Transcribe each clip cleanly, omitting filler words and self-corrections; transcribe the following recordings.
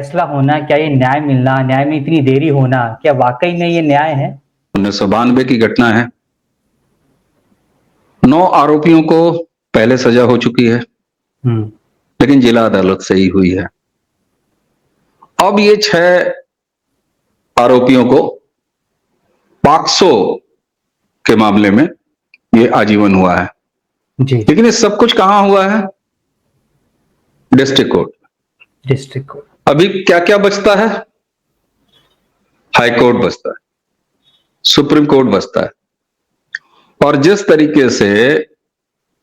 फैसला होना, क्या ये न्याय मिलना, न्याय में इतनी देरी होना, क्या वाकई में ये न्याय है? 1992 की घटना है। 9 आरोपियों को पहले सजा हो चुकी है, लेकिन जिला अदालत से ही हुई है। अब ये 6 आरोपियों को पॉक्सो के मामले में ये आजीवन हुआ है। जी। लेकिन ये सब कुछ कहां हुआ है? District court. District court. अभी क्या क्या बचता है? हाई कोर्ट बचता है, सुप्रीम कोर्ट बचता है। और जिस तरीके से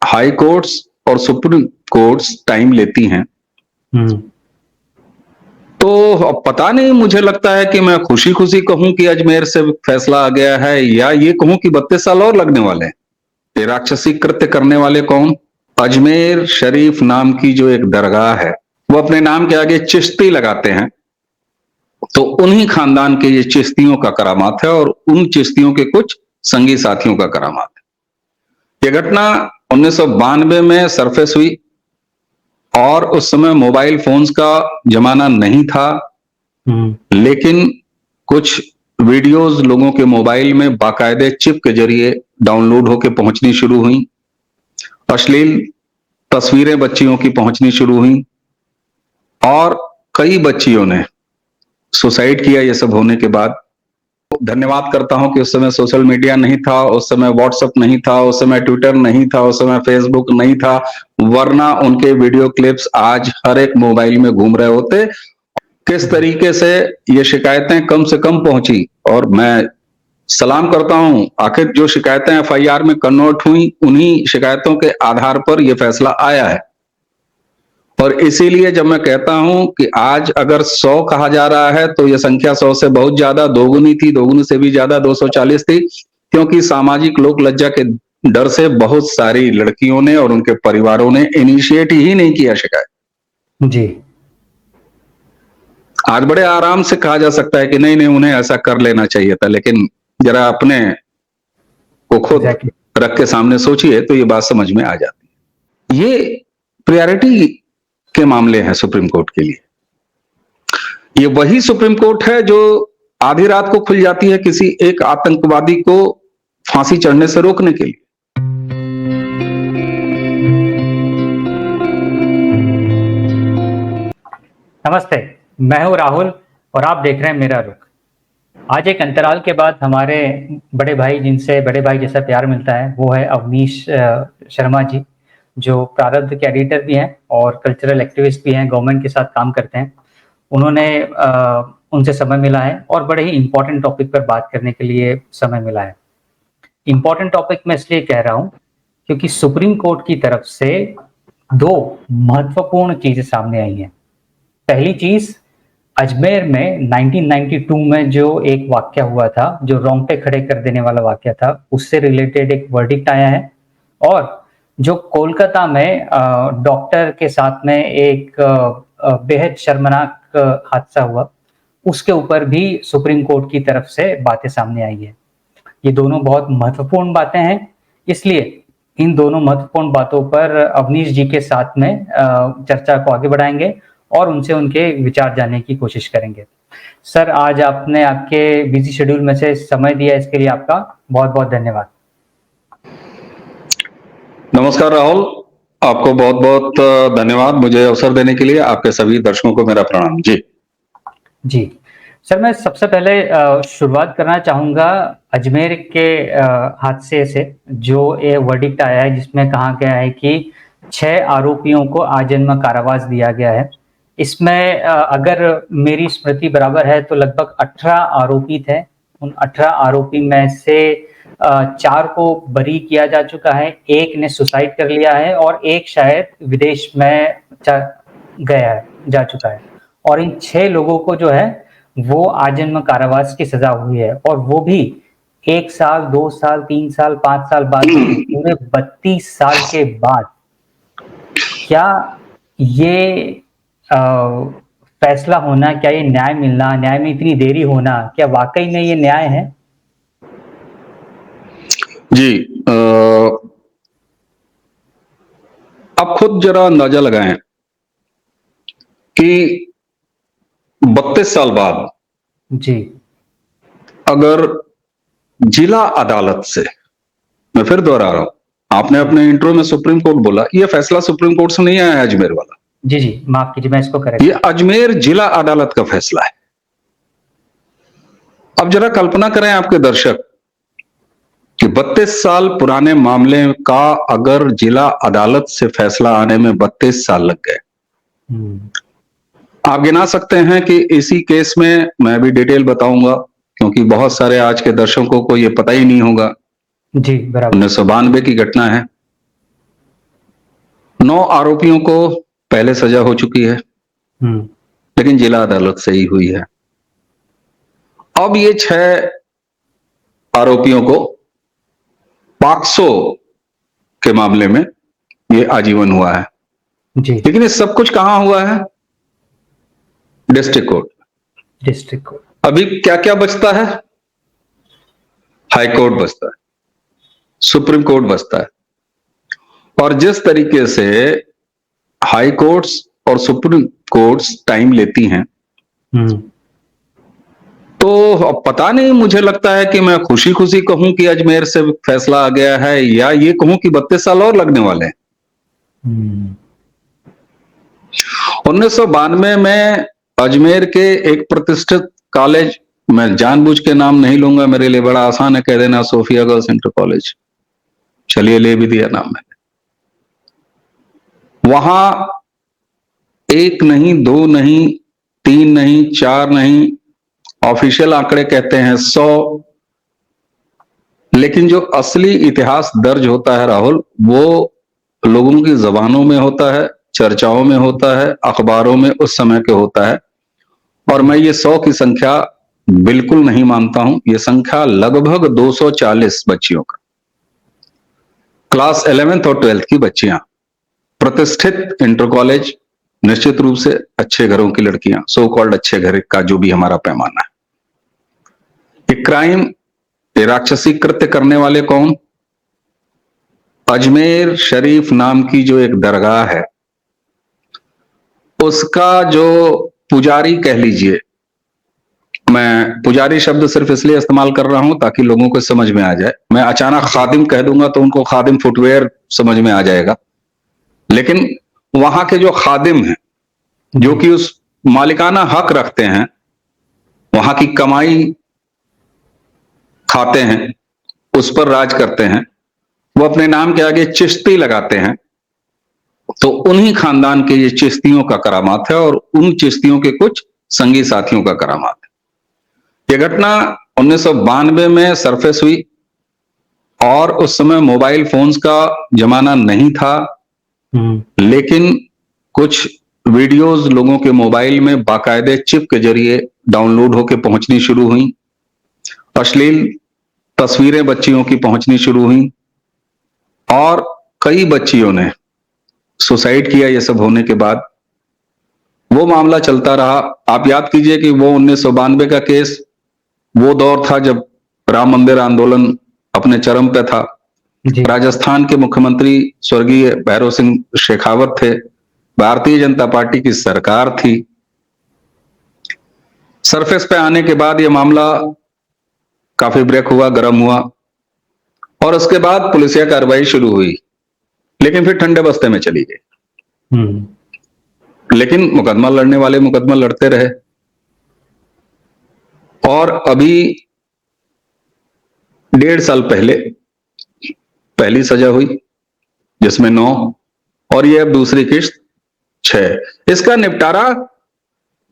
हाई कोर्ट्स और सुप्रीम कोर्ट्स टाइम लेती हैं, तो अब पता नहीं, मुझे लगता है कि मैं खुशी खुशी कहूं कि अजमेर से फैसला आ गया है, या ये कहूं कि 32 साल और लगने वाले हैं। ये राक्षसी कृत्य करने वाले कौन? अजमेर शरीफ नाम की जो एक दरगाह है, वो अपने नाम के आगे चिश्ती लगाते हैं, तो उन्हीं खानदान के ये चिश्तियों का करामात है और उन चिश्तियों के कुछ संगी साथियों का करामात है। यह घटना 1992 में सरफेस हुई और उस समय मोबाइल फोन्स का जमाना नहीं था, लेकिन कुछ वीडियोस लोगों के मोबाइल में बाकायदे चिप के जरिए डाउनलोड होकर पहुंचनी शुरू हुई। अश्लील तस्वीरें बच्चियों की पहुंचनी शुरू हुई और कई बच्चियों ने सुसाइड किया ये सब होने के बाद। धन्यवाद करता हूं कि उस समय सोशल मीडिया नहीं था, उस समय व्हाट्सएप नहीं था, उस समय ट्विटर नहीं था, उस समय फेसबुक नहीं था, वरना उनके वीडियो क्लिप्स आज हर एक मोबाइल में घूम रहे होते। किस तरीके से ये शिकायतें कम से कम पहुंची, और मैं सलाम करता हूं, आखिर जो शिकायतें एफआईआर में कन्वर्ट हुई, उन्हीं शिकायतों के आधार पर यह फैसला आया है। और इसीलिए जब मैं कहता हूं कि आज अगर 100 कहा जा रहा है, तो यह संख्या 100 से बहुत ज्यादा दोगुनी थी, दोगुनी से भी ज्यादा 240 थी, क्योंकि सामाजिक लोक लज्जा के डर से बहुत सारी लड़कियों ने और उनके परिवारों ने इनिशिएट ही नहीं किया शिकायत। जी। आज बड़े आराम से कहा जा सकता है कि नहीं नहीं, उन्हें ऐसा कर लेना चाहिए था, लेकिन जरा अपने को खुद रख के सामने सोचिए तो ये बात समझ में आ जाती है। ये प्रायोरिटी के मामले हैं सुप्रीम कोर्ट के लिए। ये वही सुप्रीम कोर्ट है जो आधी रात को खुल जाती है किसी एक आतंकवादी को फांसी चढ़ने से रोकने के लिए। नमस्ते, मैं हूं राहुल और आप देख रहे हैं मेरा रुख। आज एक अंतराल के बाद हमारे बड़े भाई, जिनसे बड़े भाई जैसा प्यार मिलता है, वो है अवनीश शर्मा जी, जो प्रारब्ध के एडिटर भी हैं और कल्चरल एक्टिविस्ट भी हैं, गवर्नमेंट के साथ काम करते हैं। उन्होंने उनसे समय मिला है और बड़े ही इम्पोर्टेंट टॉपिक पर बात करने के लिए समय मिला है। इम्पोर्टेंट टॉपिक मैं इसलिए कह रहा हूँ क्योंकि सुप्रीम कोर्ट की तरफ से 2 महत्वपूर्ण चीजें सामने आई हैं। पहली चीज, अजमेर में 1992 में जो एक वाकया हुआ था, जो रोंगटे खड़े कर देने वाला वाकया था, उससे रिलेटेड एक वर्डिक्ट आया है। और जो कोलकाता में डॉक्टर के साथ में एक बेहद शर्मनाक हादसा हुआ, उसके ऊपर भी सुप्रीम कोर्ट की तरफ से बातें सामने आई है। ये दोनों बहुत महत्वपूर्ण बातें हैं, इसलिए इन दोनों महत्वपूर्ण बातों पर अवनीश जी के साथ में चर्चा को आगे बढ़ाएंगे और उनसे उनके विचार जानने की कोशिश करेंगे। सर, आज आपने आपके बिजी शेड्यूल में से समय दिया, इसके लिए आपका बहुत बहुत धन्यवाद। नमस्कार राहुल, आपको बहुत बहुत धन्यवाद मुझे अवसर देने के लिए। आपके सभी दर्शकों को मेरा प्रणाम। जी जी सर, मैं सबसे पहले शुरुआत करना चाहूंगा अजमेर के हादसे से, जो ये वर्डिक्ट आया है जिसमें कहा गया है कि 6 आरोपियों को आजीवन कारावास दिया गया है। इसमें अगर मेरी स्मृति बराबर है तो लगभग 18 आरोपी थे। उन 18 आरोपी में से 4 को बरी किया जा चुका है, एक ने सुसाइड कर लिया है और एक शायद विदेश में जा चुका है। और इन 6 लोगों को जो है वो आजीवन कारावास की सजा हुई है, और वो भी 1 साल, 2 साल, 3 साल, 5 साल बाद, पूरे 32 साल के बाद। क्या ये फैसला होना, क्या ये न्याय मिलना, न्याय में इतनी देरी होना, क्या वाकई में ये न्याय है? जी, आप खुद जरा अंदाजा लगाएं कि 32 साल बाद जी। अगर जिला अदालत से, मैं फिर दोहरा रहा हूं, आपने अपने इंट्रो में सुप्रीम कोर्ट बोला, यह फैसला सुप्रीम कोर्ट से नहीं आया अजमेर वाला, जी, जी, माफ़ कीजिए, मैं इसको करेक्ट ये अजमेर जिला अदालत का फैसला है। अब जरा कल्पना करें आपके दर्शक कि 32 साल पुराने मामले का अगर जिला अदालत से फैसला आने में 32 साल लग गए। आप गिना सकते हैं कि इसी केस में मैं भी डिटेल बताऊंगा, क्योंकि बहुत सारे आज के दर्शकों को यह पता ही नहीं होगा। जी, बराबर। 1992 की घटना है। 9 आरोपियों को पहले सजा हो चुकी है, लेकिन जिला अदालत से ही हुई है। अब ये 6 आरोपियों को पॉक्सो के मामले में ये आजीवन हुआ है। जी, लेकिन ये सब कुछ कहां हुआ है? District court. District court. अभी क्या क्या बचता है? हाई कोर्ट बचता है, सुप्रीम कोर्ट बचता है। और जिस तरीके से हाई कोर्ट्स और सुप्रीम कोर्ट्स टाइम लेती हैं, तो अब पता नहीं, मुझे लगता है कि मैं खुशी खुशी कहूं कि अजमेर से फैसला आ गया है, या ये कहूं कि 32 साल और लगने वाले हैं। 1992 में अजमेर के एक प्रतिष्ठित कॉलेज, मैं जानबूझ के नाम नहीं लूंगा, मेरे लिए बड़ा आसान है कह देना, सोफिया गर्ल्स इंटर कॉलेज, चलिए ले भी दिया नाम मैंने। वहां 1 नहीं, 2 नहीं, 3 नहीं, 4 नहीं, ऑफिशियल आंकड़े कहते हैं 100, लेकिन जो असली इतिहास दर्ज होता है राहुल, वो लोगों की जबानों में होता है, चर्चाओं में होता है, अखबारों में उस समय के होता है। और मैं ये 100 की संख्या बिल्कुल नहीं मानता हूं। ये संख्या लगभग 240 बच्चियों का, क्लास 11th और 12th की बच्चियां, प्रतिष्ठित इंटर कॉलेज, निश्चित रूप से अच्छे घरों की लड़कियां, सो कॉल्ड अच्छे घर का जो भी हमारा पैमाना है। ये क्राइम, ये राक्षसी कृत्य करने वाले कौन? अजमेर शरीफ नाम की जो एक दरगाह है, उसका जो पुजारी कह लीजिए, मैं पुजारी शब्द सिर्फ इसलिए इस्तेमाल कर रहा हूं ताकि लोगों को समझ में आ जाए। मैं अचानक खादिम कह दूंगा तो उनको खादिम फुटवेयर समझ में आ जाएगा, लेकिन वहां के जो खादिम हैं, जो कि उस मालिकाना हक रखते हैं, वहां की कमाई खाते हैं, उस पर राज करते हैं, वो अपने नाम के आगे चिश्ती लगाते हैं, तो उन्हीं खानदान के ये चिश्तियों का करामात है, और उन चिश्तियों के कुछ संगी साथियों का करामात है। ये घटना 1992 में सरफेस हुई, और उस समय मोबाइल फोन्स का जमाना नहीं था, लेकिन कुछ वीडियोस लोगों के मोबाइल में बाकायदे चिप के जरिए डाउनलोड होकर पहुंचनी शुरू हुई, अश्लील तस्वीरें बच्चियों की पहुंचनी शुरू हुई, और कई बच्चियों ने सुसाइड किया। ये सब होने के बाद वो मामला चलता रहा। आप याद कीजिए कि वो 1992 का केस वो दौर था जब राम मंदिर आंदोलन अपने चरम पे था। राजस्थान के मुख्यमंत्री स्वर्गीय भैरव सिंह शेखावत थे, भारतीय जनता पार्टी की सरकार थी। सरफेस पे आने के बाद ये मामला काफी ब्रेक हुआ, गर्म हुआ, और उसके बाद पुलिसिया कार्रवाई शुरू हुई, लेकिन फिर ठंडे बस्ते में चली गई। लेकिन मुकदमा लड़ने वाले मुकदमा लड़ते रहे, और अभी 1.5 साल पहले पहली सजा हुई, जिसमें 9, और ये अब दूसरी किस्त 6। इसका निपटारा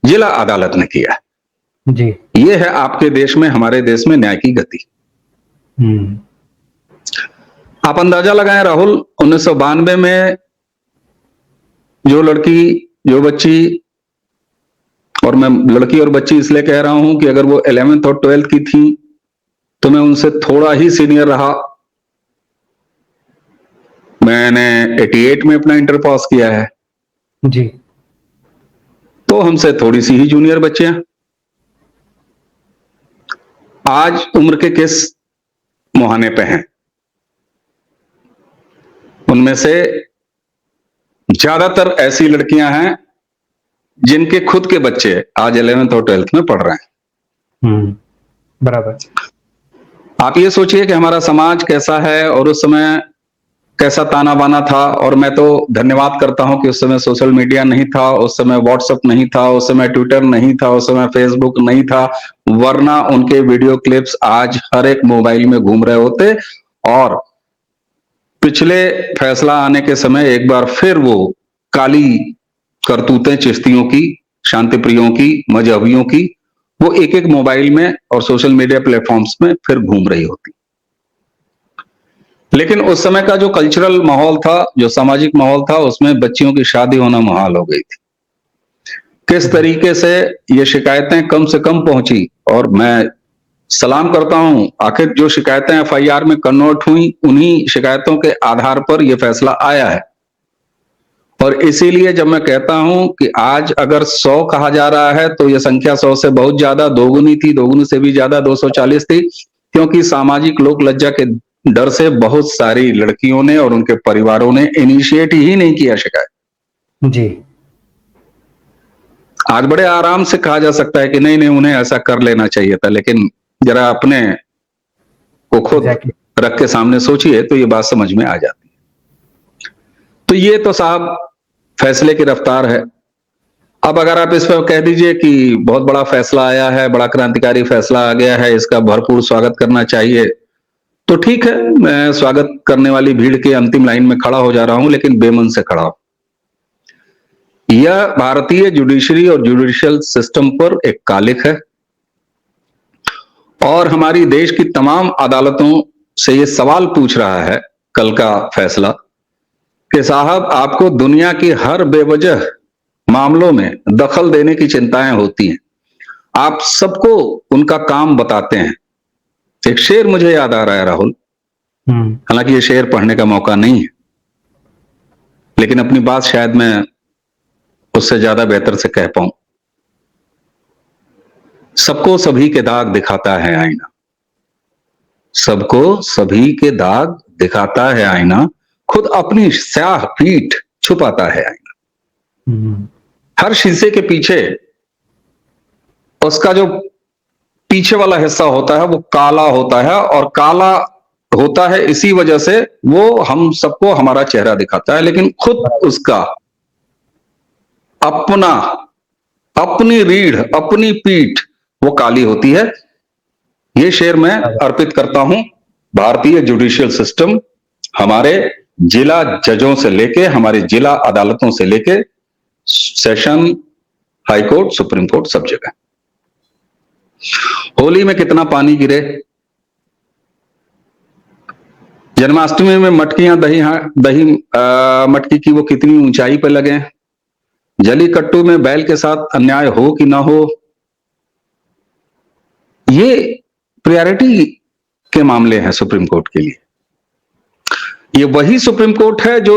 जिला अदालत ने किया जी। ये है आपके देश में, हमारे देश में न्याय की गति। आप अंदाजा लगाएं राहुल, 1992 में जो लड़की, जो बच्ची, और मैं लड़की और बच्ची इसलिए कह रहा हूं कि अगर वो 11th और 12th की थी तो मैं उनसे थोड़ा ही सीनियर रहा। मैंने 88 में अपना इंटर पास किया है जी, तो हमसे थोड़ी सी ही जूनियर बच्चियां। आज उम्र के किस मुहाने पे हैं? उनमें से ज्यादातर ऐसी लड़कियां हैं जिनके खुद के बच्चे आज 11th और 12th में पढ़ रहे हैं। बराबर। आप ये सोचिए कि हमारा समाज कैसा है और उस समय कैसा ताना बाना था। और मैं तो धन्यवाद करता हूं कि उस समय सोशल मीडिया नहीं था, उस समय व्हाट्सएप नहीं था, उस समय ट्विटर नहीं था, उस समय फेसबुक नहीं था, वरना उनके वीडियो क्लिप्स आज हर एक मोबाइल में घूम रहे होते। और पिछले फैसला आने के समय एक बार फिर वो काली करतूतें चिश्तियों की, शांति प्रियों की, मजहबियों की, वो एक एक मोबाइल में और सोशल मीडिया प्लेटफॉर्म्स में फिर घूम रही होती। लेकिन उस समय का जो कल्चरल माहौल था, जो सामाजिक माहौल था, उसमें बच्चियों की शादी होना मुहाल हो गई थी। किस तरीके से ये शिकायतें कम से कम पहुंची, और मैं सलाम करता हूं, आखिर जो शिकायतें एफआईआर में कन्वर्ट हुई, उन्हीं शिकायतों के आधार पर यह फैसला आया है। और इसीलिए जब मैं कहता हूं कि आज अगर 100 कहा जा रहा है तो यह संख्या 100 से बहुत ज्यादा, दोगुनी थी, दोगुनी से भी ज्यादा 240 थी, क्योंकि सामाजिक लोक लज्जा के डर से बहुत सारी लड़कियों ने और उनके परिवारों ने इनिशिएट ही नहीं किया शिकायत। जी। आज बड़े आराम से कहा जा सकता है कि नहीं नहीं, उन्हें ऐसा कर लेना चाहिए था, लेकिन जरा अपने को खुद रख के सामने सोचिए तो ये बात समझ में आ जाती है। तो ये तो साहब फैसले की रफ्तार है। अब अगर आप इस पर कह दीजिए कि बहुत बड़ा फैसला आया है, बड़ा क्रांतिकारी फैसला आ गया है, इसका भरपूर स्वागत करना चाहिए, तो ठीक है, मैं स्वागत करने वाली भीड़ के अंतिम लाइन में खड़ा हो जा रहा हूं, लेकिन बेमन से खड़ा हूं। यह भारतीय जुडिशरी और जुडिशियल सिस्टम पर एक कालिक है, और हमारी देश की तमाम अदालतों से यह सवाल पूछ रहा है कल का फैसला कि साहब, आपको दुनिया की हर बेवजह मामलों में दखल देने की चिंताएं होती हैं, आप सबको उनका काम बताते हैं। एक शेर मुझे याद आ रहा है राहुल, हालांकि ये शेर पढ़ने का मौका नहीं है, लेकिन अपनी बात शायद मैं उससे ज्यादा बेहतर से कह पाऊं। सबको सभी के दाग दिखाता है आईना, सबको सभी के दाग दिखाता है आईना, खुद अपनी स्याह पीठ छुपाता है आईना। हर शीशे के पीछे उसका जो पीछे वाला हिस्सा होता है वो काला होता है, और काला होता है इसी वजह से वो हम सबको हमारा चेहरा दिखाता है, लेकिन खुद उसका अपनी रीढ़, अपनी पीठ वो काली होती है। ये शेर मैं अर्पित करता हूं भारतीय जुडिशियल सिस्टम, हमारे जिला जजों से लेके, हमारे जिला अदालतों से लेके session, high court, supreme court, सब जगह। होली में कितना पानी गिरे, जन्माष्टमी में मटकियां दही मटकी की वो कितनी ऊंचाई पर लगे, जलीकट्टू में बैल के साथ अन्याय हो कि ना हो, ये प्रायोरिटी के मामले हैं सुप्रीम कोर्ट के लिए। ये वही सुप्रीम कोर्ट है जो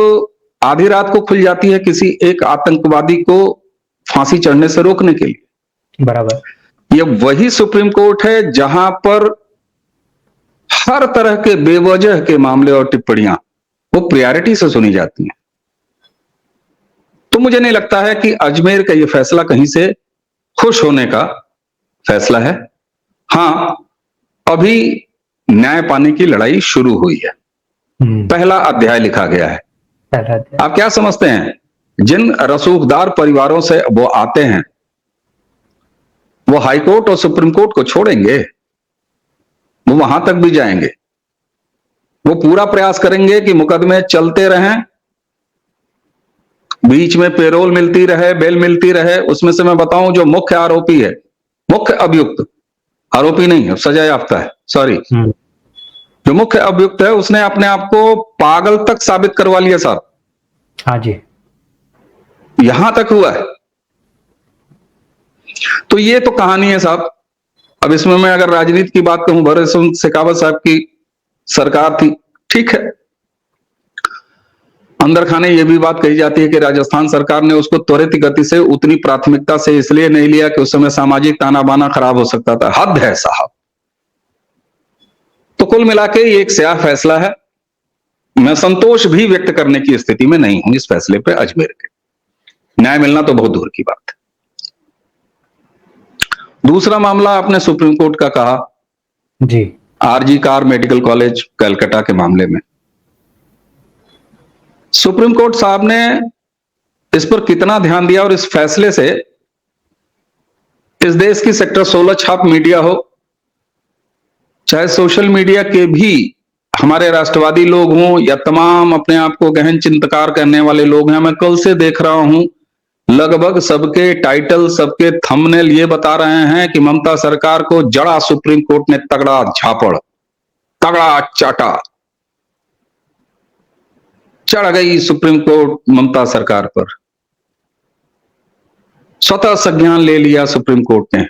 आधी रात को खुल जाती है किसी एक आतंकवादी को फांसी चढ़ने से रोकने के लिए। बराबर। ये वही सुप्रीम कोर्ट है जहां पर हर तरह के बेवजह के मामले और टिप्पणियां वो प्रायोरिटी से सुनी जाती हैं। तो मुझे नहीं लगता है कि अजमेर का ये फैसला कहीं से खुश होने का फैसला है। हां, अभी न्याय पाने की लड़ाई शुरू हुई है, पहला अध्याय लिखा गया है। आप क्या समझते हैं, जिन रसूखदार परिवारों से वो आते हैं वो हाई कोर्ट और सुप्रीम कोर्ट को छोड़ेंगे? वो वहां तक भी जाएंगे, वो पूरा प्रयास करेंगे कि मुकदमे चलते रहें, बीच में पेरोल मिलती रहे, बेल मिलती रहे। उसमें से मैं बताऊं, जो मुख्य आरोपी है, मुख्य अभियुक्त, आरोपी नहीं है, सजा याफ्ता है, सॉरी, जो मुख्य अभियुक्त है उसने अपने आप को पागल तक साबित करवा लिया साहब। हाँ जी, यहां तक हुआ है। तो ये तो कहानी है साहब। अब इसमें मैं अगर राजनीति की बात कहूं, भरत सिंह शेखावत साहब की सरकार थी, ठीक है, अंदर खाने ये भी बात कही जाती है कि राजस्थान सरकार ने उसको त्वरित गति से उतनी प्राथमिकता से इसलिए नहीं लिया कि उस समय सामाजिक ताना बाना खराब हो सकता था। हद है साहब। तो कुल मिला के ये एक स्याह फैसला है। मैं संतोष भी व्यक्त करने की स्थिति में नहीं हूं इस फैसले पे अजमेर के। न्याय मिलना तो बहुत दूर की बात है। दूसरा मामला आपने सुप्रीम कोर्ट का कहा, जी। RG Kar medical college Calcutta के मामले में सुप्रीम कोर्ट साहब ने इस पर कितना ध्यान दिया और इस फैसले से इस देश की सेक्टर 16 छाप मीडिया हो, चाहे सोशल मीडिया के भी हमारे राष्ट्रवादी लोग हों या तमाम अपने आप को गहन चिंतकार करने वाले लोग हैं, मैं कल से देख रहा हूं लगभग सबके टाइटल, सबके थंबनेल ये बता रहे हैं कि ममता सरकार को जड़ा सुप्रीम कोर्ट ने तगड़ा झापड़, तगड़ा चाटा, चढ़ गई सुप्रीम कोर्ट ममता सरकार पर, स्वतः संज्ञान ले लिया सुप्रीम कोर्ट ने।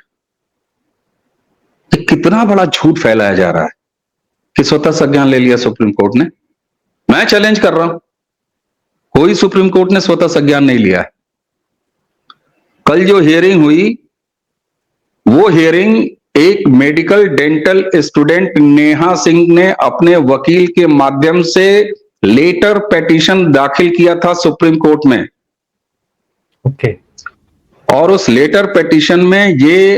कितना बड़ा झूठ फैलाया जा रहा है कि स्वतः संज्ञान ले लिया सुप्रीम कोर्ट ने। मैं चैलेंज कर रहा हूं, कोई सुप्रीम कोर्ट ने स्वतः संज्ञान नहीं लिया है। कल जो हियरिंग हुई वो हियरिंग एक medical dental student Neha Singh ने अपने वकील के माध्यम से लेटर पेटिशन दाखिल किया था सुप्रीम कोर्ट में। ओके। और उस लेटर पेटिशन में ये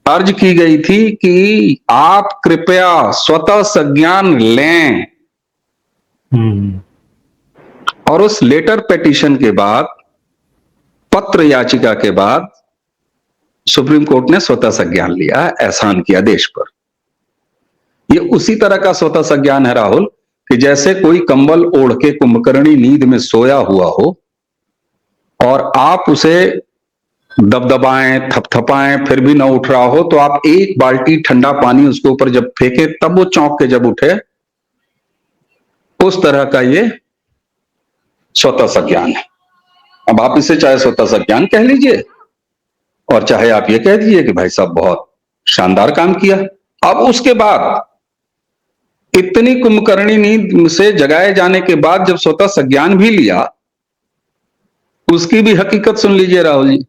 अर्ज की गई थी कि आप कृपया स्वतः संज्ञान लें। और उस लेटर पेटिशन के बाद, पत्र याचिका के बाद सुप्रीम कोर्ट ने स्वतः संज्ञान लिया, एहसान किया देश पर। ये उसी तरह का स्वतः संज्ञान है राहुल कि जैसे कोई कंबल ओढ़ के कुंभकर्णी नींद में सोया हुआ हो और आप उसे दबदबाएं, थपथपाएं, फिर भी ना उठ रहा हो, तो आप एक बाल्टी ठंडा पानी उसके ऊपर जब फेंके तब वो चौंक के जब उठे, उस तरह का ये स्वतः संज्ञान है। अब आप इसे चाहे स्वतः संज्ञान कह लीजिए और चाहे आप ये कह दीजिए कि भाई साहब बहुत शानदार काम किया। अब उसके बाद इतनी कुंभकर्णी नींद से जगाए जाने के बाद जब स्वतः संज्ञान भी लिया, उसकी भी हकीकत सुन लीजिए राहुल जी।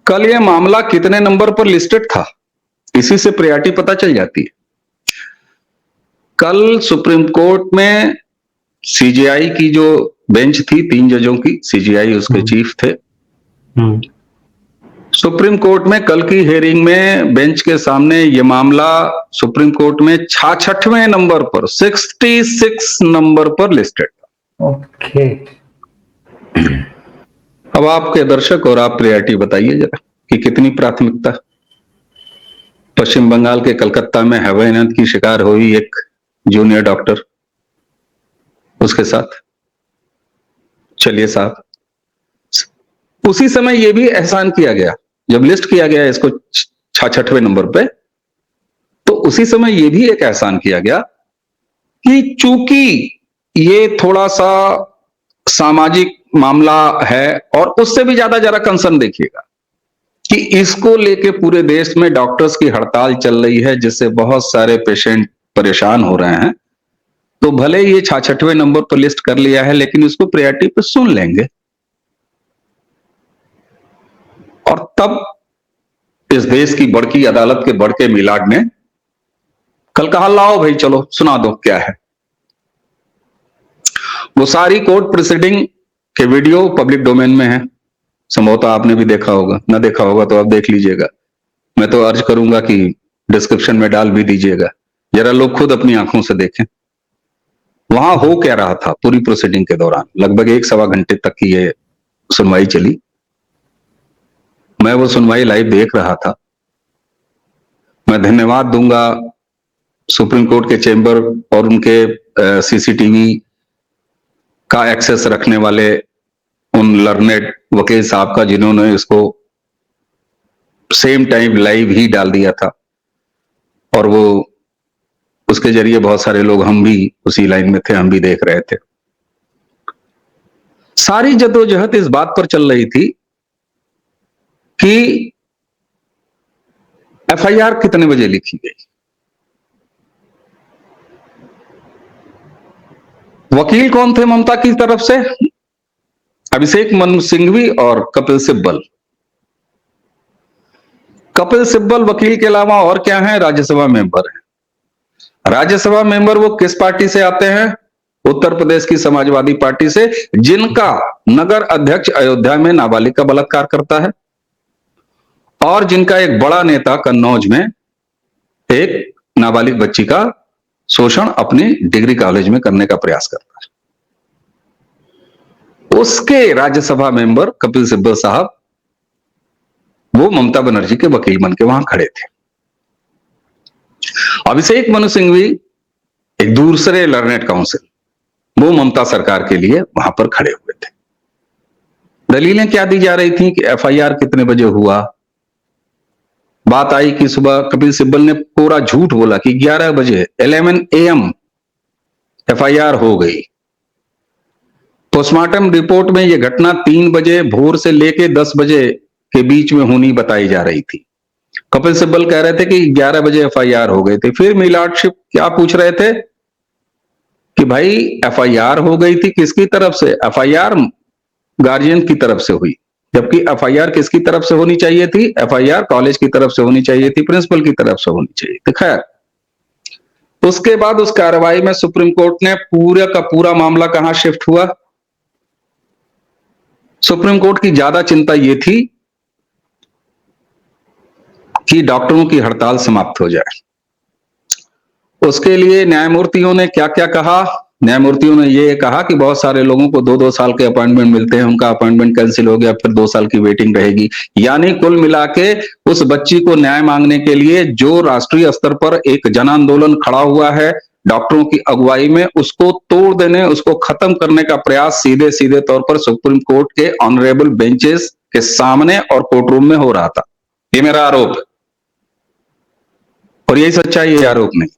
कल यह मामला कितने नंबर पर लिस्टेड था, इसी से प्रायोरिटी पता चल जाती है। कल सुप्रीम कोर्ट में सीजेआई की जो बेंच थी, 3 जजों की, सीजेआई उसके चीफ थे। सुप्रीम कोर्ट में कल की हियरिंग में बेंच के सामने यह मामला सुप्रीम कोर्ट में 66वें नंबर पर, 66 नंबर पर लिस्टेड था। ओके। अब आपके दर्शक और आप प्रायोरिटी बताइए जरा कि कितनी प्राथमिकता। पश्चिम बंगाल के कलकत्ता में हवाईजहाज की शिकार हुई एक जूनियर डॉक्टर, उसके साथ चलिए साहब, उसी समय यह भी एहसान किया गया जब लिस्ट किया गया इसको 66वें नंबर पे, तो उसी समय यह भी एक एहसान किया गया कि चूंकि ये थोड़ा सा सामाजिक मामला है, और उससे भी ज्यादा जरा कंसर्न देखिएगा कि इसको लेके पूरे देश में डॉक्टर्स की हड़ताल चल रही है, जिससे बहुत सारे पेशेंट परेशान हो रहे हैं। तो भले ये 66वें नंबर पर लिस्ट कर लिया है, लेकिन इसको प्रायोरिटी पे सुन लेंगे। और तब इस देश की बड़की अदालत के बड़के मिलाड ने कल कहा, लाओ भाई चलो सुना दो क्या है। वो सारी कोर्ट प्रोसीडिंग के वीडियो पब्लिक डोमेन में है, संभवतः आपने भी देखा होगा, ना देखा होगा तो आप देख लीजिएगा। मैं तो अर्ज करूंगा कि डिस्क्रिप्शन में डाल भी दीजिएगा, जरा लोग खुद अपनी आंखों से देखें वहां हो क्या रहा था पूरी प्रोसीडिंग के दौरान। लगभग 1-1.25 घंटे तक की ये सुनवाई चली। मैं वो सुनवाई लाइव देख रहा था। मैं धन्यवाद दूंगा सुप्रीम कोर्ट के चेंबर और उनके सीसीटीवी का एक्सेस रखने वाले उन लर्नेड वकील साहब का, जिन्होंने इसको सेम टाइम लाइव ही डाल दिया था। और वो उसके जरिए बहुत सारे लोग, हम भी उसी लाइन में थे, हम भी देख रहे थे। सारी जद्दोजहद इस बात पर चल रही थी कि एफआईआर कितने बजे लिखी गई। वकील कौन थे ममता की तरफ से? अभिषेक मनु सिंघवी और कपिल सिब्बल। कपिल सिब्बल वकील के अलावा और क्या है? राज्यसभा मेंबर है। राज्यसभा मेंबर वो किस पार्टी से आते हैं? उत्तर प्रदेश की समाजवादी पार्टी से, जिनका नगर अध्यक्ष अयोध्या में नाबालिग का बलात्कार करता है। और जिनका एक बड़ा नेता कन्नौज में एक नाबालिग बच्ची का शोषण अपनी डिग्री कॉलेज में करने का प्रयास करता है। उसके राज्यसभा मेंबर कपिल सिब्बल साहब वो ममता बनर्जी के वकील बन के वहां खड़े थे। अभिषेक मनु सिंघवी एक दूसरे लर्नेड काउंसिल, वो ममता सरकार के लिए वहां पर खड़े हुए थे। दलीलें क्या दी जा रही थी कि एफआईआर कितने बजे हुआ। बात आई कि सुबह कपिल सिब्बल ने पूरा झूठ बोला कि 11 बजे 11 AM एफआईआर हो गई। पोस्टमार्टम रिपोर्ट में यह घटना 3 बजे भोर से लेके 10 बजे के बीच में होनी बताई जा रही थी। कपिल सिब्बल कह रहे थे कि 11 बजे एफआईआर हो गए थे। फिर मिलाडशिप क्या पूछ रहे थे कि भाई एफआईआर हो गई थी किसकी तरफ से? एफआईआर गार्जियन की तरफ से हुई, जबकि एफआईआर किसकी तरफ से होनी चाहिए थी? एफआईआर कॉलेज की तरफ से होनी चाहिए थी, प्रिंसिपल की तरफ से होनी चाहिए थी। खैर, उसके बाद उस कार्रवाई में सुप्रीम कोर्ट ने पूरा का पूरा मामला कहां शिफ्ट हुआ? सुप्रीम कोर्ट की ज्यादा चिंता यह थी कि डॉक्टरों की हड़ताल समाप्त हो जाए। उसके लिए न्यायमूर्तियों ने क्या क्या कहा? न्यायमूर्तियों ने यह कहा कि बहुत सारे लोगों को 2-2 साल के अपॉइंटमेंट मिलते हैं, उनका अपॉइंटमेंट कैंसिल हो गया, फिर 2 साल की वेटिंग रहेगी। यानी कुल मिला के उस बच्ची को न्याय मांगने के लिए जो राष्ट्रीय स्तर पर एक जन आंदोलन खड़ा हुआ है डॉक्टरों की अगुवाई में, उसको तोड़ देने, उसको खत्म करने का प्रयास सीधे सीधे तौर पर सुप्रीम कोर्ट के ऑनरेबल बेंचेस के सामने और कोर्ट रूम में हो रहा था। ये मेरा आरोप है और यही सच्चाई है, आरोप नहीं।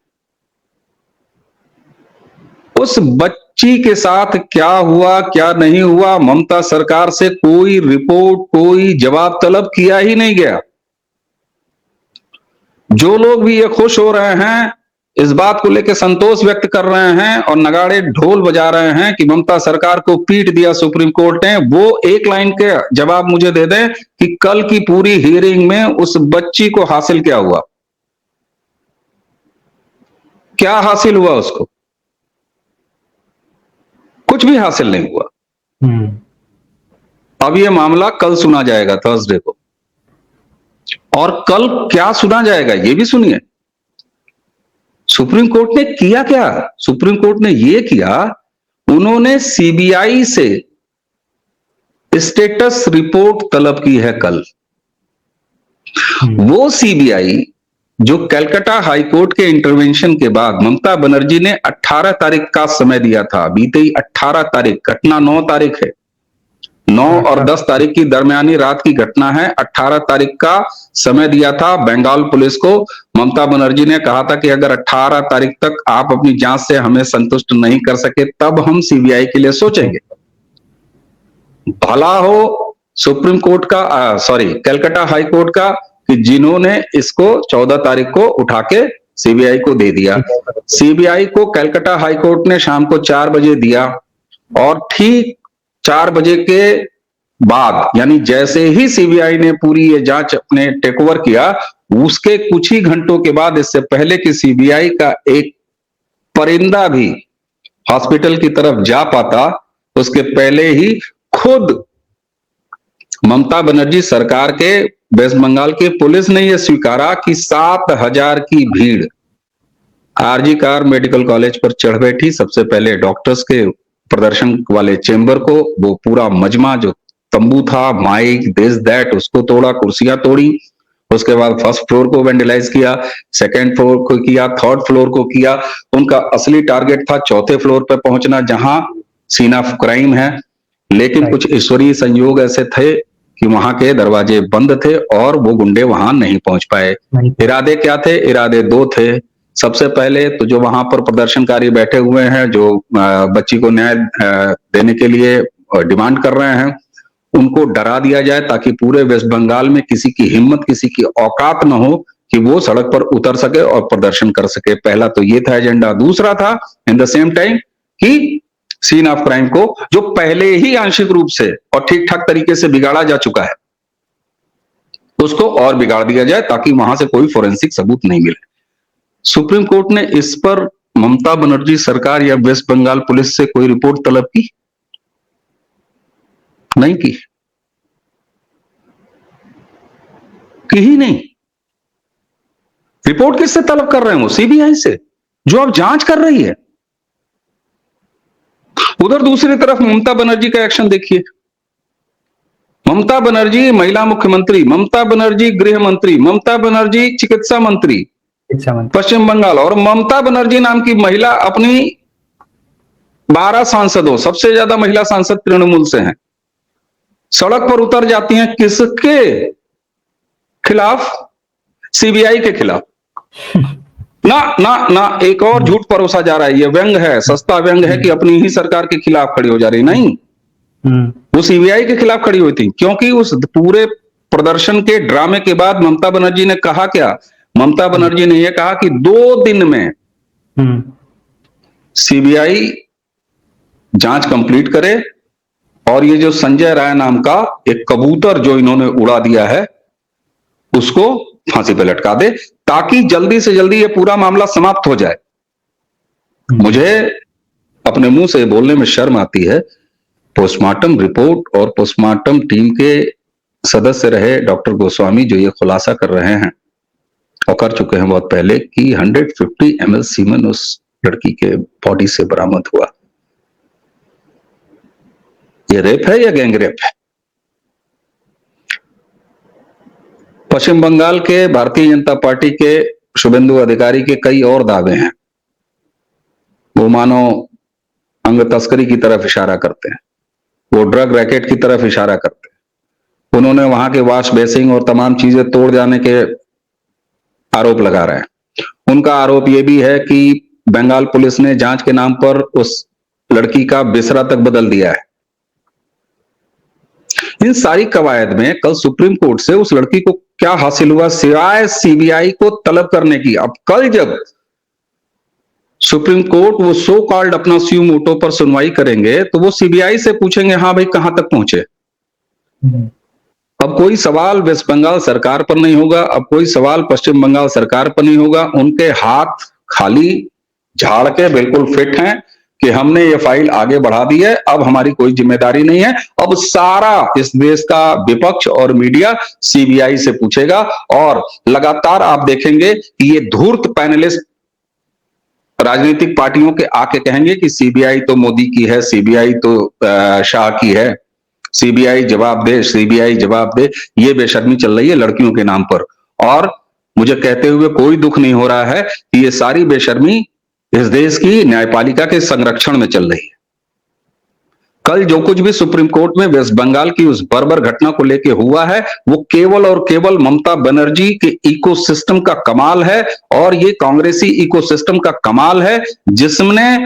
उस बच्ची के साथ क्या हुआ क्या नहीं हुआ, ममता सरकार से कोई रिपोर्ट, कोई जवाब तलब किया ही नहीं गया। जो लोग भी ये खुश हो रहे हैं, इस बात को लेकर संतोष व्यक्त कर रहे हैं और नगाड़े ढोल बजा रहे हैं कि ममता सरकार को पीट दिया सुप्रीम कोर्ट ने, वो एक लाइन के जवाब मुझे दे दें कि कल की पूरी हियरिंग में उस बच्ची को हासिल क्या हुआ, क्या हासिल हुआ उसको? कुछ भी हासिल नहीं हुआ। अब यह मामला कल सुना जाएगा, थर्सडे को, और कल क्या सुना जाएगा ये भी सुनिए। सुप्रीम कोर्ट ने किया क्या? सुप्रीम कोर्ट ने यह किया, उन्होंने सीबीआई से स्टेटस रिपोर्ट तलब की है कल। वो सीबीआई जो कलकत्ता हाईकोर्ट के इंटरवेंशन के बाद ममता बनर्जी ने 18 तारीख का समय दिया था, बीते 18 तारीख, घटना 9 तारीख है, 9 और 10 तारीख की दरमियानी रात की घटना है। 18 तारीख का समय दिया था बंगाल पुलिस को। ममता बनर्जी ने कहा था कि अगर 18 तारीख तक आप अपनी जांच से हमें संतुष्ट नहीं कर सके तब हम सीबीआई के लिए सोचेंगे। भला हो सुप्रीम कोर्ट का, कलकत्ता हाई कोर्ट का, कि जिन्होंने इसको 14 तारीख को उठा के सीबीआई को दे दिया। सीबीआई को कलकत्ता हाई कोर्ट ने शाम को 4 बजे दिया और ठीक 4 बजे के बाद, यानी जैसे ही सीबीआई ने पूरी ये जांच अपने टेक ओवर किया, उसके कुछ ही घंटों के बाद, इससे पहले कि सीबीआई का एक परिंदा भी हॉस्पिटल की तरफ जा पाता, उसके पहले ही खुद ममता बनर्जी सरकार के वेस्ट बंगाल के पुलिस ने यह स्वीकारा कि 7,000 की भीड़ आरजी कार मेडिकल कॉलेज पर चढ़ बैठी। सबसे पहले डॉक्टर्स के प्रदर्शन वाले चेंबर को, वो पूरा मजमा जो तंबू था, माइक, दिस दैट, उसको तोड़ा, कुर्सियां तोड़ी। उसके बाद फर्स्ट फ्लोर को वेंडलाइज किया, सेकेंड फ्लोर को किया, थर्ड फ्लोर को किया। उनका असली टारगेट था 4थे फ्लोर पर पहुंचना, जहां सीन ऑफ क्राइम है। लेकिन कुछ ईश्वरीय संयोग ऐसे थे कि वहां के दरवाजे बंद थे और वो गुंडे वहां नहीं पहुंच पाए। इरादे क्या थे? इरादे 2 थे। सबसे पहले तो जो वहां पर प्रदर्शनकारी बैठे हुए हैं, जो बच्ची को न्याय देने के लिए डिमांड कर रहे हैं, उनको डरा दिया जाए ताकि पूरे वेस्ट बंगाल में किसी की हिम्मत, किसी की औकात न हो कि वो सड़क पर उतर सके और प्रदर्शन कर सके। पहला तो ये था एजेंडा। दूसरा था इन द सेम टाइम कि सीन ऑफ क्राइम को, जो पहले ही आंशिक रूप से और ठीक ठाक तरीके से बिगाड़ा जा चुका है, उसको और बिगाड़ दिया जाए ताकि वहां से कोई फोरेंसिक सबूत नहीं मिले। सुप्रीम कोर्ट ने इस पर ममता बनर्जी सरकार या वेस्ट बंगाल पुलिस से कोई रिपोर्ट तलब की? नहीं की। की ही नहीं। रिपोर्ट किससे तलब कर रहे हैं वो? सीबीआई से, जो अब जांच कर रही है। उधर दूसरी तरफ ममता बनर्जी का एक्शन देखिए। ममता बनर्जी महिला मुख्यमंत्री, ममता बनर्जी गृह मंत्री, ममता बनर्जी चिकित्सा मंत्री पश्चिम बंगाल, और ममता बनर्जी नाम की महिला अपनी 12 सांसदों, सबसे ज्यादा महिला सांसद तृणमूल से हैं, सड़क पर उतर जाती हैं किसके खिलाफ? सीबीआई के खिलाफ। ना ना ना, एक और झूठ परोसा जा रहा है, ये व्यंग है, सस्ता व्यंग है कि अपनी ही सरकार के खिलाफ खड़ी हो जा रही। नहीं, वो सीबीआई के खिलाफ खड़ी हुई थी, क्योंकि उस पूरे प्रदर्शन के ड्रामे के बाद ममता बनर्जी ने कहा क्या? ममता बनर्जी ने यह कहा कि 2 दिन में सीबीआई जांच कंप्लीट करे, और ये जो संजय राय नाम का एक कबूतर जो इन्होंने उड़ा दिया है, उसको फांसी पे लटका दे, ताकि जल्दी से जल्दी ये पूरा मामला समाप्त हो जाए। मुझे अपने मुंह से बोलने में शर्म आती है। पोस्टमार्टम रिपोर्ट और पोस्टमार्टम टीम के सदस्य रहे डॉक्टर गोस्वामी जो ये खुलासा कर रहे हैं और कर चुके हैं बहुत पहले कि 150 ml सीमेन उस लड़की के बॉडी से बरामद हुआ। ये रेप है या गैंग रेप है? पश्चिम बंगाल के भारतीय जनता पार्टी के शुभेंदु अधिकारी के कई और दावे हैं। वो मानो अंग तस्करी की तरफ इशारा करते हैं, वो ड्रग रैकेट की तरफ इशारा करते हैं। उन्होंने वहां के वॉश बेसिन और तमाम चीजें तोड़ जाने के आरोप लगा रहे हैं। उनका आरोप यह भी है कि बंगाल पुलिस ने जांच के नाम पर उस लड़की का बिसरा तक बदल दिया है। इन सारी कवायद में कल सुप्रीम कोर्ट से उस लड़की को क्या हासिल हुआ सिवाय सीबीआई को तलब करने की? अब कल जब सुप्रीम कोर्ट वो सो कॉल्ड अपना स्यू मोटो पर सुनवाई करेंगे तो वो सीबीआई से पूछेंगे, हाँ भाई कहां तक पहुंचे? अब कोई सवाल वेस्ट बंगाल सरकार पर नहीं होगा, अब कोई सवाल पश्चिम बंगाल सरकार पर नहीं होगा। उनके हाथ खाली झाड़ के बिल्कुल फिट हैं कि हमने ये फाइल आगे बढ़ा दी है, अब हमारी कोई जिम्मेदारी नहीं है। अब सारा इस देश का विपक्ष और मीडिया सीबीआई से पूछेगा, और लगातार आप देखेंगे कि ये धूर्त पैनलिस्ट राजनीतिक पार्टियों के आके कहेंगे कि सीबीआई तो मोदी की है, सीबीआई तो शाह की है, सीबीआई जवाब दे, सीबीआई जवाब दे। ये बेशर्मी चल रही है लड़कियों के नाम पर, और मुझे कहते हुए कोई दुख नहीं हो रहा है कि ये सारी बेशर्मी इस देश की न्यायपालिका के संरक्षण में चल रही है। कल जो कुछ भी सुप्रीम कोर्ट में वेस्ट बंगाल की उस बर्बर घटना को लेकर हुआ है, वो केवल और केवल ममता बनर्जी के इकोसिस्टम का कमाल है, और ये कांग्रेसी इकोसिस्टम का कमाल है, जिसने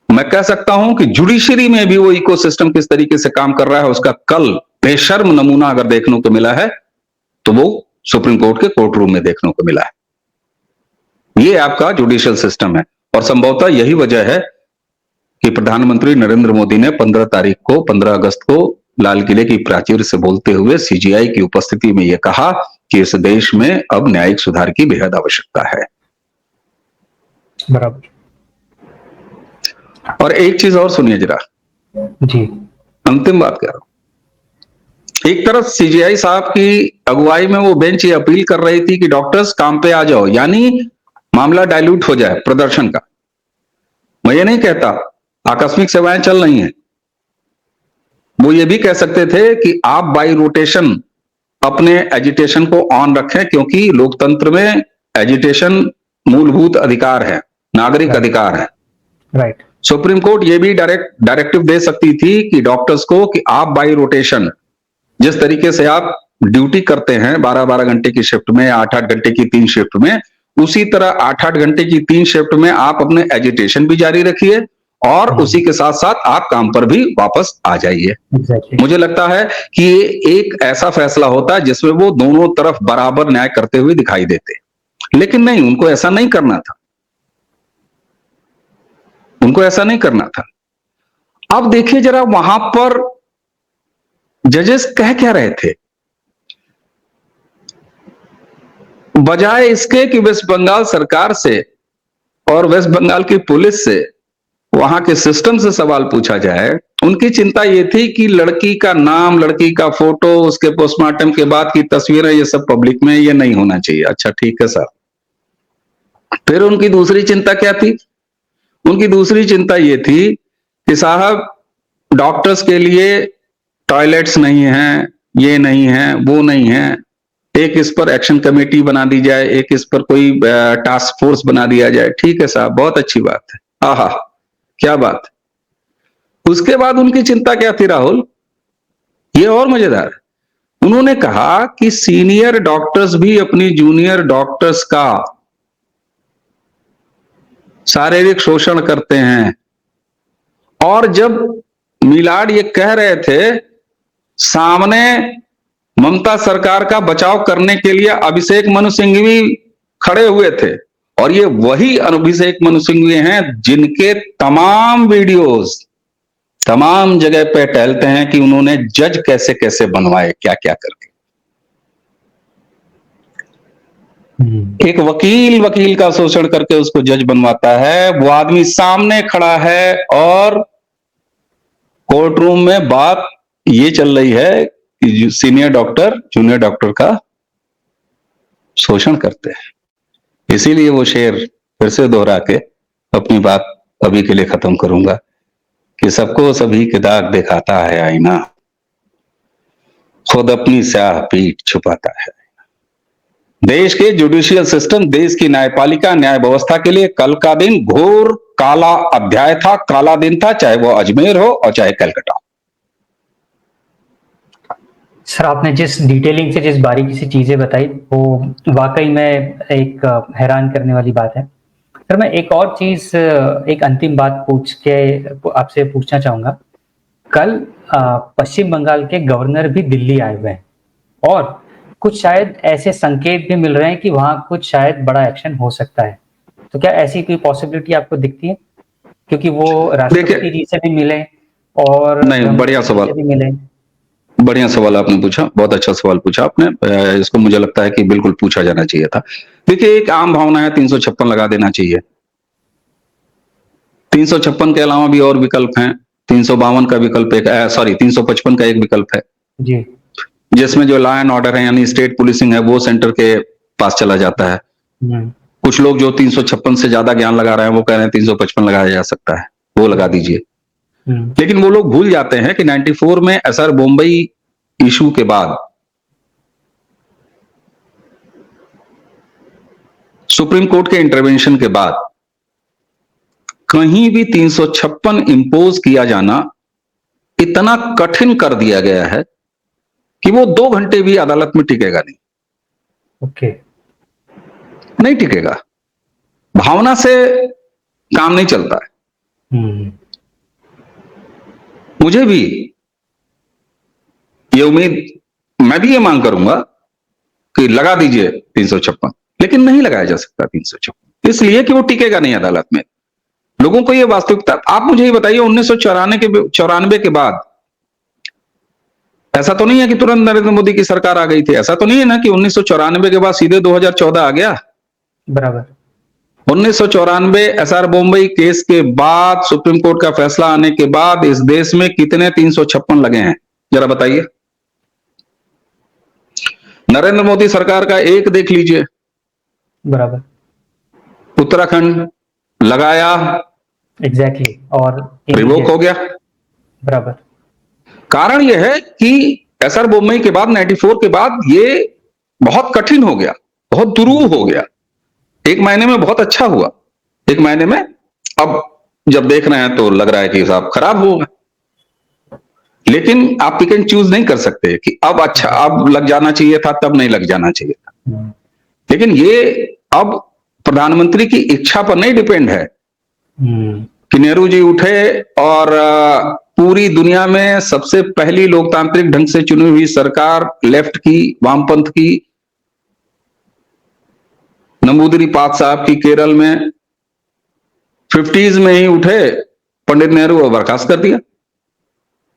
मैं कह सकता हूं कि जुडिशरी में भी वो इकोसिस्टम किस तरीके से काम कर रहा है, उसका कल बेशर्म नमूना अगर देखने को मिला है तो वो सुप्रीम कोर्ट के कोर्ट रूम में देखने को मिला है। ये आपका जुडिशियल सिस्टम है, और संभवतः यही वजह है कि प्रधानमंत्री नरेंद्र मोदी ने 15 अगस्त को लाल किले की प्राचीर से बोलते हुए सीजीआई की उपस्थिति में यह कहा कि इस देश में अब न्यायिक सुधार की बेहद आवश्यकता है। बराबर। और एक चीज और सुनिए जरा जी, अंतिम बात कह रहा हूं। एक तरफ सीजीआई साहब की अगुवाई में वो बेंच ये अपील कर रही थी कि डॉक्टर्स काम पे आ जाओ, यानी मामला डाइल्यूट हो जाए प्रदर्शन का। मैं ये नहीं कहता आकस्मिक सेवाएं चल रही हैं, वो ये भी कह सकते थे कि आप बाई रोटेशन अपने एजिटेशन को ऑन रखें, क्योंकि लोकतंत्र में एजिटेशन मूलभूत अधिकार है, नागरिक अधिकार है। राइट। सुप्रीम कोर्ट ये भी डायरेक्टिव दे सकती थी कि डॉक्टर्स को कि आप बाई रोटेशन जिस तरीके से आप ड्यूटी करते हैं 12-12 घंटे की शिफ्ट में, 8-8 घंटे की 3 शिफ्ट में, उसी तरह 8-8 घंटे की 3 शिफ्ट में आप अपने एजिटेशन भी जारी रखिए, और उसी के साथ साथ आप काम पर भी वापस आ जाइए। मुझे लगता है कि ये एक ऐसा फैसला होता है जिसमें वो दोनों तरफ बराबर न्याय करते हुए दिखाई देते, लेकिन नहीं, उनको ऐसा नहीं करना था, उनको ऐसा नहीं करना था। अब देखिए जरा वहां पर जजेस कह क्या रहे थे, बजाय इसके कि वेस्ट बंगाल सरकार से और वेस्ट बंगाल की पुलिस से, वहां के सिस्टम से सवाल पूछा जाए, उनकी चिंता ये थी कि लड़की का नाम, लड़की का फोटो, उसके पोस्टमार्टम के बाद की तस्वीरें, ये सब पब्लिक में ये नहीं होना चाहिए। अच्छा ठीक है सर। फिर उनकी दूसरी चिंता क्या थी? उनकी दूसरी चिंता ये थी कि साहब डॉक्टर्स के लिए टॉयलेट्स नहीं है, ये नहीं है, वो नहीं है, एक इस पर एक्शन कमेटी बना दी जाए, एक इस पर कोई टास्क फोर्स बना दिया जाए। ठीक है साहब, बहुत अच्छी बात है, आहा क्या बात है। उसके बाद उनकी चिंता क्या थी राहुल, ये और मजेदार है। उन्होंने कहा कि सीनियर डॉक्टर्स भी अपनी जूनियर डॉक्टर्स का शारीरिक शोषण करते हैं। और जब मिलाड ये कह रहे थे, सामने ममता सरकार का बचाव करने के लिए अभिषेक मनु सिंघवी खड़े हुए थे, और ये वही अभिषेक मनु सिंघवी हैं जिनके तमाम वीडियोस तमाम जगह पे टहलते हैं कि उन्होंने जज कैसे कैसे बनवाए, क्या क्या करके। एक वकील का शोषण करके उसको जज बनवाता है, वो आदमी सामने खड़ा है और कोर्ट रूम में बात ये चल रही है कि सीनियर डॉक्टर जूनियर डॉक्टर का शोषण करते हैं। इसीलिए वो शेर फिर से दोहरा के अपनी बात अभी के लिए खत्म करूंगा कि सबको सभी के दाग दिखाता है आईना, खुद अपनी स्याह पीठ छुपाता है। देश के जुडिशियल सिस्टम, देश की न्यायपालिका, न्याय व्यवस्था के लिए कल का दिन घोर काला अध्याय था, काला दिन था, चाहे वो अजमेर हो और चाहे कलकत्ता। सर आपने जिस डिटेलिंग से, जिस बारीकी से चीजें बताई, वो वाकई में एक हैरान करने वाली बात है। सर मैं एक और चीज, एक अंतिम बात पूछ के आपसे पूछना चाहूंगा। कल पश्चिम बंगाल के गवर्नर भी दिल्ली आए हुए हैं और कुछ शायद ऐसे संकेत भी मिल रहे हैं कि वहां कुछ शायद बड़ा एक्शन हो सकता है। तो क्या ऐसी कोई पॉसिबिलिटी आपको दिखती है? क्योंकि वो राष्ट्रपति जी से भी मिले और नहीं, बढ़िया सवाल, भी मिले। बढ़िया सवाल आपने पूछा, बहुत अच्छा सवाल पूछा आपने। इसको मुझे लगता है कि बिल्कुल पूछा जाना चाहिए था। देखिए, एक आम भावना है 356 लगा देना चाहिए। 356 के अलावा भी और विकल्प हैं। 352 का विकल्प एक, सॉरी 355 का एक विकल्प है जी, जिसमें जो लॉ एंड ऑर्डर है यानी स्टेट पुलिसिंग है वो सेंटर के पास चला जाता है। कुछ लोग जो 356 से ज्यादा ज्ञान लगा रहे हैं वो कह रहे हैं 355 लगाया जा सकता है, वो लगा दीजिए। लेकिन वो लोग भूल जाते हैं कि 94 में एसआर बॉम्बई इशू के बाद सुप्रीम कोर्ट के इंटरवेंशन के बाद कहीं भी 356 इंपोज किया जाना इतना कठिन कर दिया गया है कि वो 2 घंटे भी अदालत में टिकेगा नहीं। ओके, नहीं टिकेगा, भावना से काम नहीं चलता है। मुझे भी ये उम्मीद, मैं भी ये मांग करूंगा कि लगा दीजिए 356, लेकिन नहीं लगाया जा सकता 356, इसलिए कि वो टिकेगा नहीं अदालत में। लोगों को ये वास्तविकता, आप मुझे ये बताइए 1994 के बाद ऐसा तो नहीं है कि तुरंत नरेंद्र मोदी की सरकार आ गई थी, ऐसा तो नहीं है ना कि 1994 के बाद सीधे 2014 आ गया। बराबर। 1994 एसआर बॉम्बई केस के बाद, सुप्रीम कोर्ट का फैसला आने के बाद इस देश में कितने 356 लगे हैं जरा बताइए। नरेंद्र मोदी सरकार का एक देख लीजिए। बराबर। उत्तराखंड लगाया, एग्जैक्टली, और रिवोक हो गया। बराबर। कारण यह है कि एसआर बॉम्बई के बाद 94 के बाद ये बहुत कठिन हो गया, बहुत दुरूह हो गया। एक महीने में बहुत अच्छा हुआ, एक महीने में अब जब देख रहे हैं तो लग रहा है कि साहब खराब होगा। लेकिन आप पिक एंड चूज नहीं कर सकते कि अब अच्छा, अब लग जाना चाहिए था, तब नहीं लग जाना चाहिए था। लेकिन ये अब प्रधानमंत्री की इच्छा पर नहीं डिपेंड है कि नेहरू जी उठे और पूरी दुनिया में सबसे पहली लोकतांत्रिक ढंग से चुनी हुई सरकार, लेफ्ट की, वामपंथ की, नंबूदिरी पाठ साहब की केरल में 50s में ही उठे पंडित नेहरू को बर्खास्त कर दिया।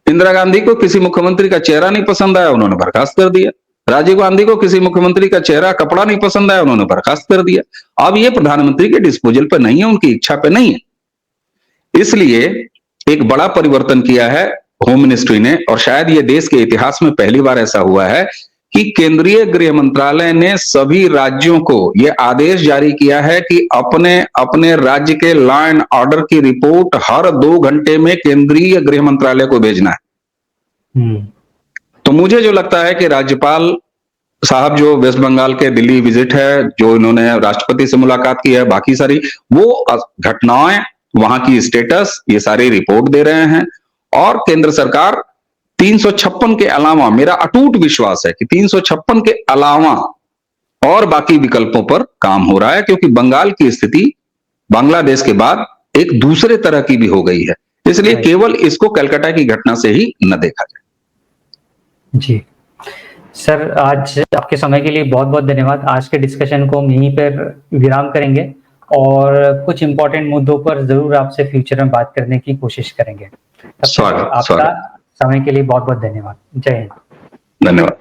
इंदिरा गांधी को किसी मुख्यमंत्री का चेहरा नहीं पसंद आया, उन्होंने बर्खास्त कर दिया। राजीव गांधी को किसी मुख्यमंत्री का चेहरा, कपड़ा नहीं पसंद आया, उन्होंने बर्खास्त कर दिया। अब ये प्रधानमंत्री के डिस्पोजल पर नहीं है, उनकी इच्छा पे नहीं है। इसलिए एक बड़ा परिवर्तन किया है होम मिनिस्ट्री ने, और शायद ये देश के इतिहास में पहली बार ऐसा हुआ है कि केंद्रीय गृह मंत्रालय ने सभी राज्यों को यह आदेश जारी किया है कि अपने अपने राज्य के लॉ एंड ऑर्डर की रिपोर्ट हर 2 घंटे में केंद्रीय गृह मंत्रालय को भेजना है। तो मुझे जो लगता है कि राज्यपाल साहब जो वेस्ट बंगाल के दिल्ली विजिट है, जो इन्होंने राष्ट्रपति से मुलाकात की है, बाकी सारी वो घटनाएं, वहां की स्टेटस, ये सारी रिपोर्ट दे रहे हैं। और केंद्र सरकार 356 के अलावा, मेरा अटूट विश्वास है कि 356 के अलावा और बाकी विकल्पों पर काम हो रहा है, क्योंकि बंगाल की स्थिति बांग्लादेश के बाद एक दूसरे तरह की भी हो गई है। इसलिए केवल इसको कलकत्ता की घटना से ही न देखा जाए। जी सर, आज आपके समय के लिए बहुत बहुत धन्यवाद। आज के डिस्कशन को हम यहीं पर विराम करेंगे और कुछ इंपॉर्टेंट मुद्दों पर जरूर आपसे फ्यूचर में बात करने की कोशिश करेंगे। स्वागत। आपका समय के लिए बहुत बहुत धन्यवाद। जय हिंद। धन्यवाद।